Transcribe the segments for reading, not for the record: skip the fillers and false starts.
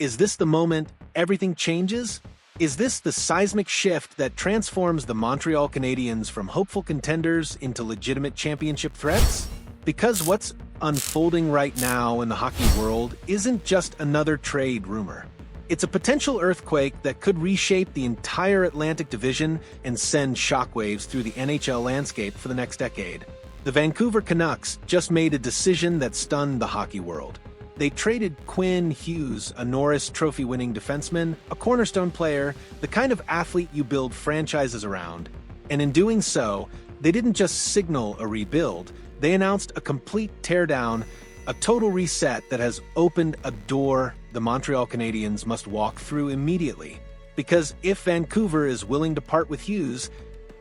Is this the moment everything changes? Is this the seismic shift that transforms the Montreal Canadiens from hopeful contenders into legitimate championship threats? Because what's unfolding right now in the hockey world isn't just another trade rumor. It's a potential earthquake that could reshape the entire Atlantic Division and send shockwaves through the NHL landscape for the next decade. The Vancouver Canucks just made a decision that stunned the hockey world. They traded Quinn Hughes, a Norris Trophy-winning defenseman, a cornerstone player, the kind of athlete you build franchises around. And in doing so, they didn't just signal a rebuild, they announced a complete teardown, a total reset that has opened a door the Montreal Canadiens must walk through immediately. Because if Vancouver is willing to part with Hughes,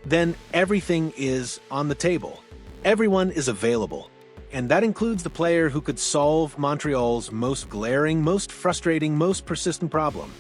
then everything is on the table. Everyone is available. And that includes the player who could solve Montreal's most glaring, most frustrating, most persistent problem: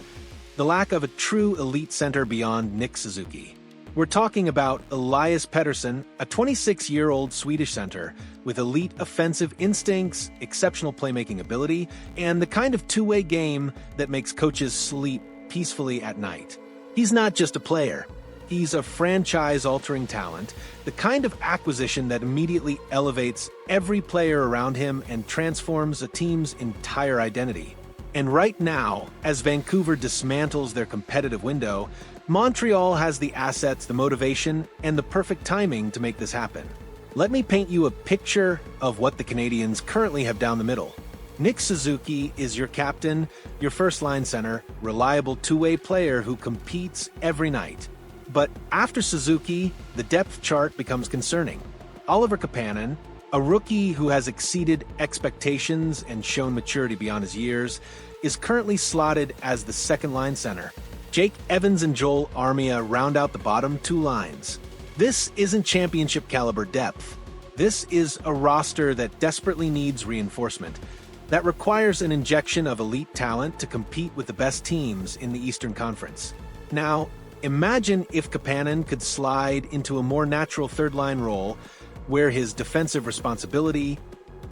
the lack of a true elite center beyond Nick Suzuki. We're talking about Elias Pettersson, a 26-year-old Swedish center with elite offensive instincts, exceptional playmaking ability, and the kind of two-way game that makes coaches sleep peacefully at night. He's not just a player. He's a franchise-altering talent, the kind of acquisition that immediately elevates every player around him and transforms a team's entire identity. And right now, as Vancouver dismantles their competitive window, Montreal has the assets, the motivation, and the perfect timing to make this happen. Let me paint you a picture of what the Canadiens currently have down the middle. Nick Suzuki is your captain, your first-line center, reliable two-way player who competes every night. But after Suzuki, the depth chart becomes concerning. Oliver Kapanen, a rookie who has exceeded expectations and shown maturity beyond his years, is currently slotted as the second-line center. Jake Evans and Joel Armia round out the bottom two lines. This isn't championship-caliber depth. This is a roster that desperately needs reinforcement, that requires an injection of elite talent to compete with the best teams in the Eastern Conference. Now, imagine if Kapanen could slide into a more natural third-line role where his defensive responsibility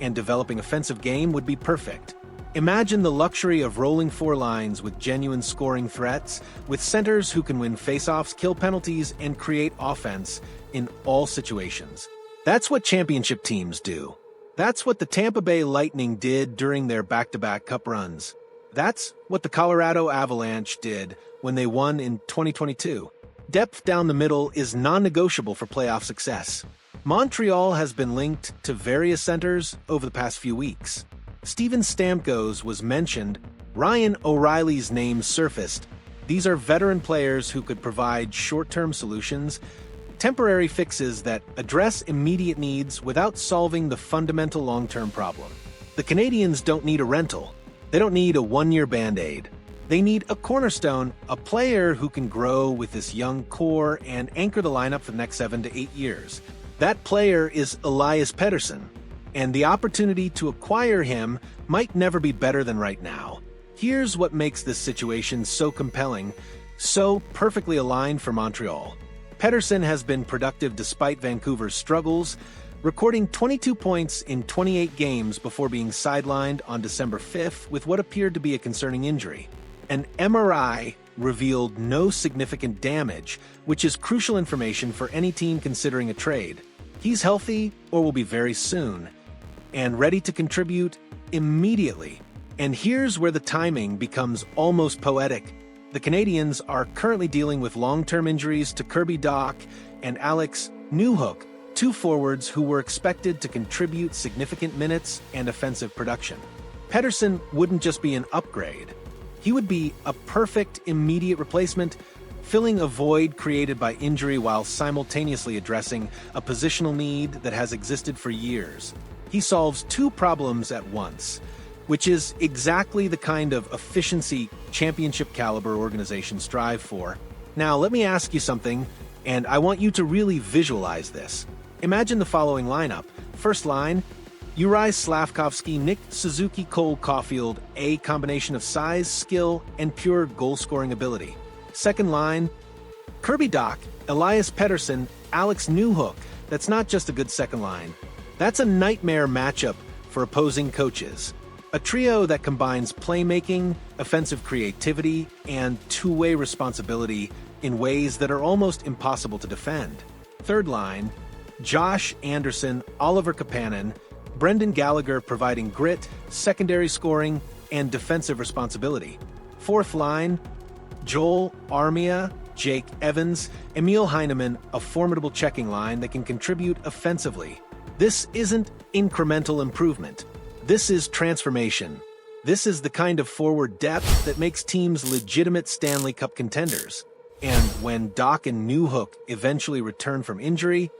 and developing offensive game would be perfect. Imagine the luxury of rolling four lines with genuine scoring threats, with centers who can win faceoffs, kill penalties, and create offense in all situations. That's what championship teams do. That's what the Tampa Bay Lightning did during their back-to-back cup runs. That's what the Colorado Avalanche did when they won in 2022. Depth down the middle is non-negotiable for playoff success. Montreal has been linked to various centers over the past few weeks. Steven Stamkos was mentioned. Ryan O'Reilly's name surfaced. These are veteran players who could provide short-term solutions, temporary fixes that address immediate needs without solving the fundamental long-term problem. The Canadiens don't need a rental. They don't need a one-year Band-Aid. They need a cornerstone, a player who can grow with this young core and anchor the lineup for the next 7 to 8 years. That player is Elias Pettersson, and the opportunity to acquire him might never be better than right now. Here's what makes this situation so compelling, so perfectly aligned for Montreal. Pettersson has been productive despite Vancouver's struggles, recording 22 points in 28 games before being sidelined on December 5th with what appeared to be a concerning injury. An MRI revealed no significant damage, which is crucial information for any team considering a trade. He's healthy, or will be very soon, and ready to contribute immediately. And here's where the timing becomes almost poetic. The Canadiens are currently dealing with long-term injuries to Kirby Dach and Alex Newhook, two forwards who were expected to contribute significant minutes and offensive production. Pettersson wouldn't just be an upgrade. He would be a perfect immediate replacement, filling a void created by injury while simultaneously addressing a positional need that has existed for years. He solves two problems at once, which is exactly the kind of efficiency championship-caliber organizations strive for. Now, let me ask you something, and I want you to really visualize this. Imagine the following lineup. First line, Juraj Slavkovsky, Nick Suzuki, Cole Caulfield, a combination of size, skill, and pure goal-scoring ability. Second line, Kirby Dach, Elias Pettersson, Alex Newhook. That's not just a good second line. That's a nightmare matchup for opposing coaches. A trio that combines playmaking, offensive creativity, and two-way responsibility in ways that are almost impossible to defend. Third line, Josh Anderson, Oliver Kapanen, Brendan Gallagher providing grit, secondary scoring, and defensive responsibility. Fourth line, Joel Armia, Jake Evans, Emil Heineman, a formidable checking line that can contribute offensively. This isn't incremental improvement. This is transformation. This is the kind of forward depth that makes teams legitimate Stanley Cup contenders. And when Doc and Newhook eventually return from injury,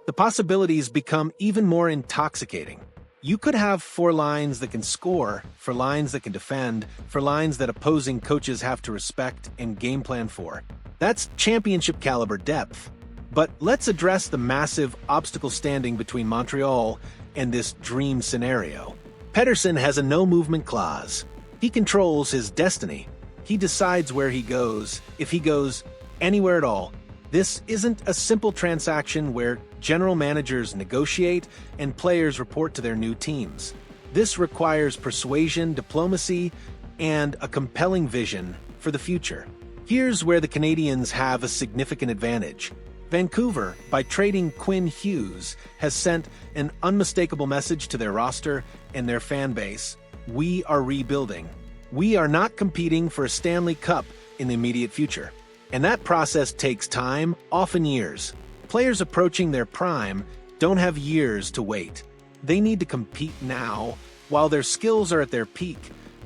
the possibilities become even more intoxicating. You could have four lines that can score, four lines that can defend, four lines that opposing coaches have to respect and game plan for. That's championship caliber depth. But let's address the massive obstacle standing between Montreal and this dream scenario. Pettersson has a no-movement clause. He controls his destiny. He decides where he goes, if he goes anywhere at all. This isn't a simple transaction where general managers negotiate and players report to their new teams. This requires persuasion, diplomacy, and a compelling vision for the future. Here's where the Canadiens have a significant advantage. Vancouver, by trading Quinn Hughes, has sent an unmistakable message to their roster and their fan base. We are rebuilding. We are not competing for a Stanley Cup in the immediate future. And that process takes time, often years. Players approaching their prime don't have years to wait. They need to compete now, while their skills are at their peak,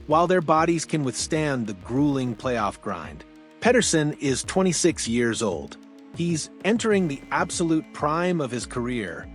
while their bodies can withstand the grueling playoff grind. Pettersson is 26 years old. He's entering the absolute prime of his career.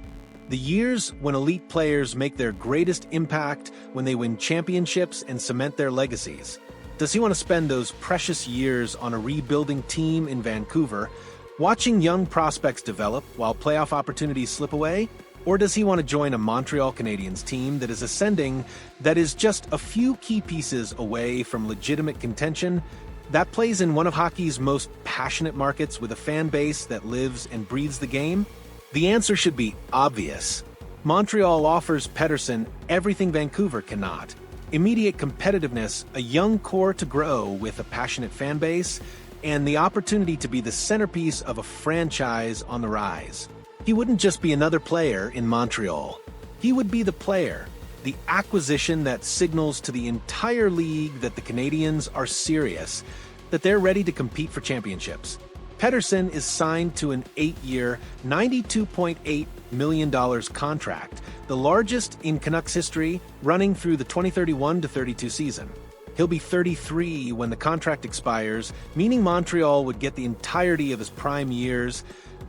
The years when elite players make their greatest impact, when they win championships and cement their legacies. Does he want to spend those precious years on a rebuilding team in Vancouver, watching young prospects develop while playoff opportunities slip away? Or does he want to join a Montreal Canadiens team that is ascending, that is just a few key pieces away from legitimate contention, that plays in one of hockey's most passionate markets with a fan base that lives and breathes the game? The answer should be obvious. Montreal offers Pettersson everything Vancouver cannot. Immediate competitiveness, a young core to grow with a passionate fan base, and the opportunity to be the centerpiece of a franchise on the rise. He wouldn't just be another player in Montreal. He would be the player, the acquisition that signals to the entire league that the Canadiens are serious, that they're ready to compete for championships. Pettersson is signed to an 8-year, $92.8 million contract, the largest in Canucks history, running through the 2031-32 season. He'll be 33 when the contract expires, meaning Montreal would get the entirety of his prime years,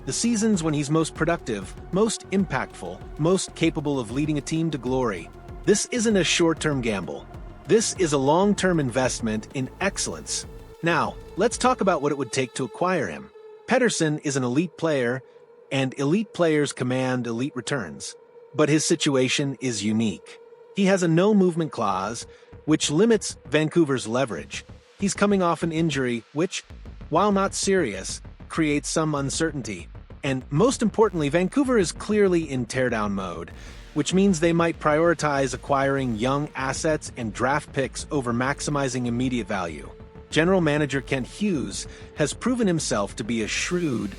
the seasons when he's most productive, most impactful, most capable of leading a team to glory. This isn't a short-term gamble. This is a long-term investment in excellence. Now, let's talk about what it would take to acquire him. Pettersson is an elite player, and elite players command elite returns. But his situation is unique. He has a no-movement clause, which limits Vancouver's leverage. He's coming off an injury which, while not serious, creates some uncertainty. And most importantly, Vancouver is clearly in teardown mode, which means they might prioritize acquiring young assets and draft picks over maximizing immediate value. General manager Quinn Hughes has proven himself to be a shrewd,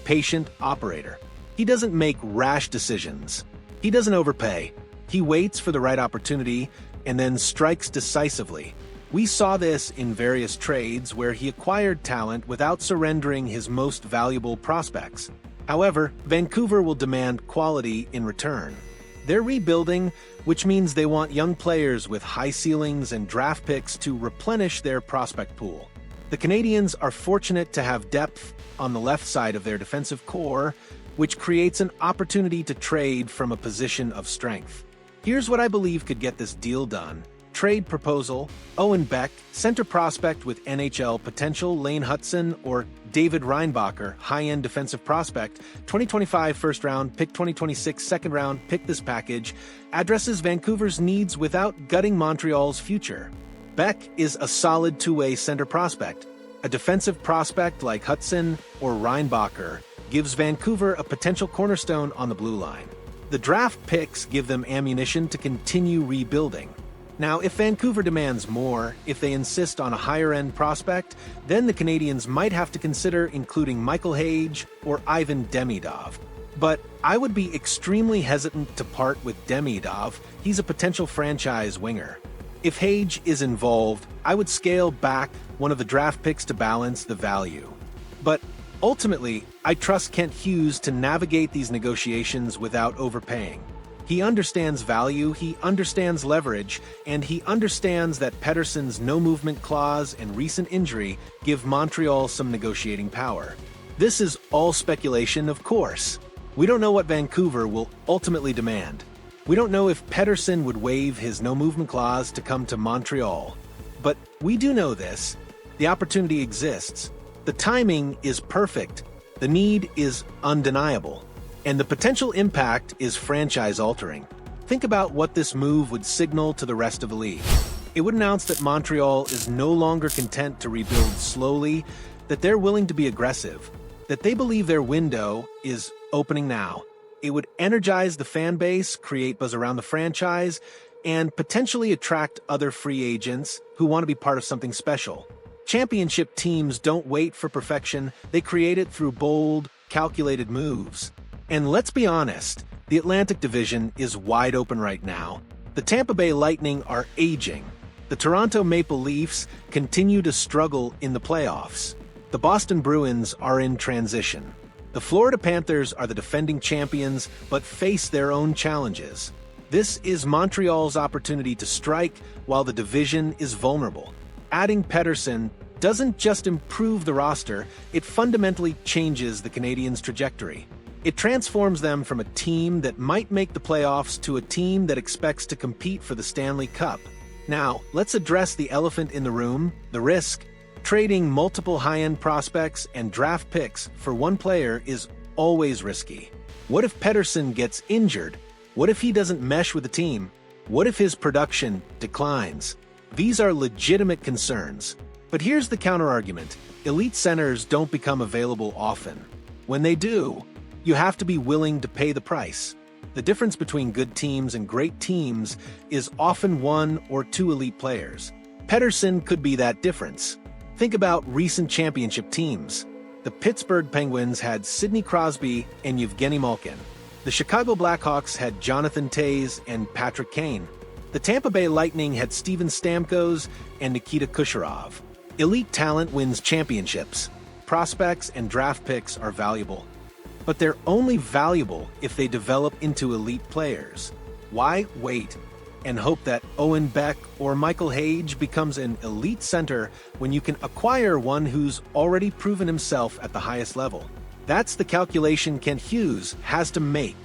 patient operator. He doesn't make rash decisions. He doesn't overpay. He waits for the right opportunity and then strikes decisively. We saw this in various trades where he acquired talent without surrendering his most valuable prospects. However, Vancouver will demand quality in return. They're rebuilding, which means they want young players with high ceilings and draft picks to replenish their prospect pool. The Canadiens are fortunate to have depth on the left side of their defensive core, which creates an opportunity to trade from a position of strength. Here's what I believe could get this deal done. Trade proposal: Owen Beck, center prospect with NHL potential, Lane Hutson, or David Reinbacher, high-end defensive prospect, 2025 first round pick, 2026 second round pick. This package addresses Vancouver's needs without gutting Montreal's future. Beck is a solid two-way center prospect. A defensive prospect like Hutson or Reinbacher gives Vancouver a potential cornerstone on the blue line. The draft picks give them ammunition to continue rebuilding. Now, if Vancouver demands more, if they insist on a higher-end prospect, then the Canadiens might have to consider including Michael Hage or Ivan Demidov. But I would be extremely hesitant to part with Demidov. He's a potential franchise winger. If Hage is involved, I would scale back one of the draft picks to balance the value. But ultimately, I trust Quinn Hughes to navigate these negotiations without overpaying. He understands value, he understands leverage, and he understands that Pettersson's no-movement clause and recent injury give Montreal some negotiating power. This is all speculation, of course. We don't know what Vancouver will ultimately demand. We don't know if Pettersson would waive his no-movement clause to come to Montreal. But we do know this. The opportunity exists. The timing is perfect. The need is undeniable. And the potential impact is franchise-altering. Think about what this move would signal to the rest of the league. It would announce that Montreal is no longer content to rebuild slowly, that they're willing to be aggressive, that they believe their window is opening now. It would energize the fan base, create buzz around the franchise, and potentially attract other free agents who want to be part of something special. Championship teams don't wait for perfection, they create it through bold, calculated moves. And let's be honest, the Atlantic Division is wide open right now. The Tampa Bay Lightning are aging. The Toronto Maple Leafs continue to struggle in the playoffs. The Boston Bruins are in transition. The Florida Panthers are the defending champions, but face their own challenges. This is Montreal's opportunity to strike while the division is vulnerable. Adding Pettersson doesn't just improve the roster, it fundamentally changes the Canadiens' trajectory. It transforms them from a team that might make the playoffs to a team that expects to compete for the Stanley Cup. Now, let's address the elephant in the room, the risk. Trading multiple high-end prospects and draft picks for one player is always risky. What if Pettersson gets injured? What if he doesn't mesh with the team? What if his production declines? These are legitimate concerns. But here's the counterargument. Elite centers don't become available often. When they do, you have to be willing to pay the price. The difference between good teams and great teams is often one or two elite players. Pettersson could be that difference. Think about recent championship teams. The Pittsburgh Penguins had Sidney Crosby and Evgeny Malkin. The Chicago Blackhawks had Jonathan Toews and Patrick Kane. The Tampa Bay Lightning had Steven Stamkos and Nikita Kucherov. Elite talent wins championships. Prospects and draft picks are valuable. But they're only valuable if they develop into elite players. Why wait and hope that Owen Beck or Michael Hage becomes an elite center when you can acquire one who's already proven himself at the highest level? That's the calculation Quinn Hughes has to make.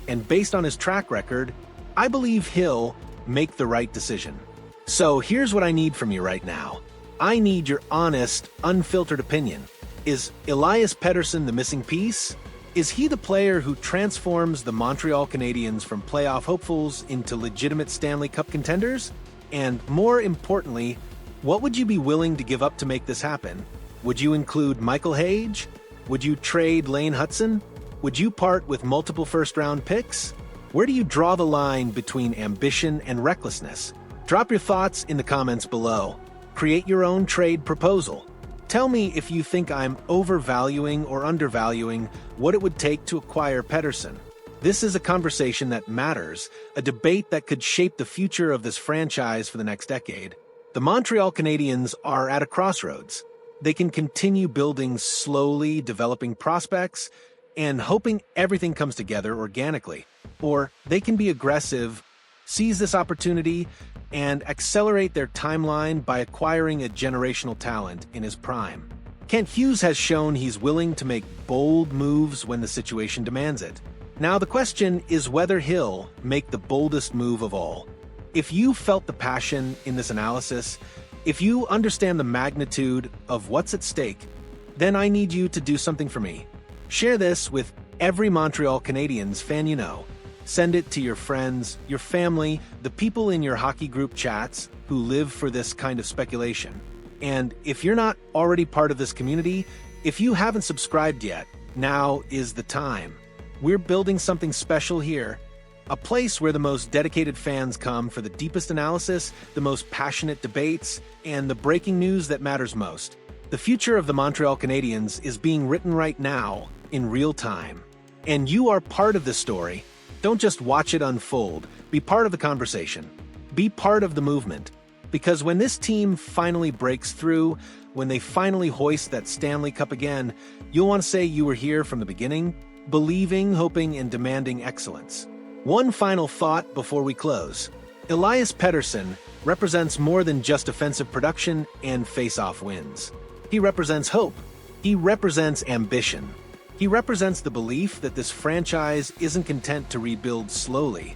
And based on his track record, I believe he'll make the right decision. So here's what I need from you right now. I need your honest, unfiltered opinion. Is Elias Pettersson the missing piece? Is he the player who transforms the Montreal Canadiens from playoff hopefuls into legitimate Stanley Cup contenders? And more importantly, what would you be willing to give up to make this happen? Would you include Michael Hage? Would you trade Lane Hutson? Would you part with multiple first-round picks? Where do you draw the line between ambition and recklessness? Drop your thoughts in the comments below. Create your own trade proposal. Tell me if you think I'm overvaluing or undervaluing what it would take to acquire Pettersson. This is a conversation that matters, a debate that could shape the future of this franchise for the next decade. The Montreal Canadiens are at a crossroads. They can continue building slowly, developing prospects, and hoping everything comes together organically. Or they can be aggressive, seize this opportunity, and accelerate their timeline by acquiring a generational talent in his prime. Quinn Hughes has shown he's willing to make bold moves when the situation demands it. Now the question is whether he'll make the boldest move of all. If you felt the passion in this analysis, if you understand the magnitude of what's at stake, then I need you to do something for me. Share this with every Montreal Canadiens fan you know. Send it to your friends, your family, the people in your hockey group chats who live for this kind of speculation. And if you're not already part of this community, if you haven't subscribed yet, now is the time. We're building something special here. a place where the most dedicated fans come for the deepest analysis, the most passionate debates, and the breaking news that matters most. The future of the Montreal Canadiens is being written right now, in real time. And you are part of the story. Don't just watch it unfold. Be part of the conversation. Be part of the movement. Because when this team finally breaks through, when they finally hoist that Stanley Cup again, you'll want to say you were here from the beginning, believing, hoping, and demanding excellence. One final thought before we close. Elias Pettersson represents more than just offensive production and face-off wins. He represents hope. He represents ambition. He represents the belief that this franchise isn't content to rebuild slowly,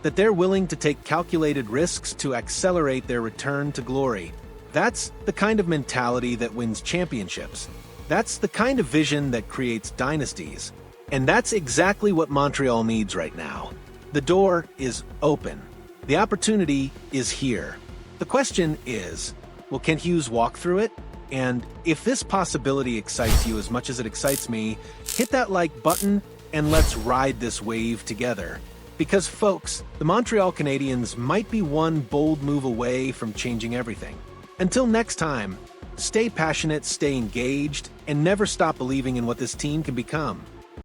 that they're willing to take calculated risks to accelerate their return to glory. That's the kind of mentality that wins championships. That's the kind of vision that creates dynasties. And that's exactly what Montreal needs right now. The door is open. The opportunity is here. The question is, will Quinn Hughes walk through it? And if this possibility excites you as much as it excites me, hit that like button and let's ride this wave together. Because folks, the Montreal Canadiens might be one bold move away from changing everything. Until next time, stay passionate, stay engaged, and never stop believing in what this team can become.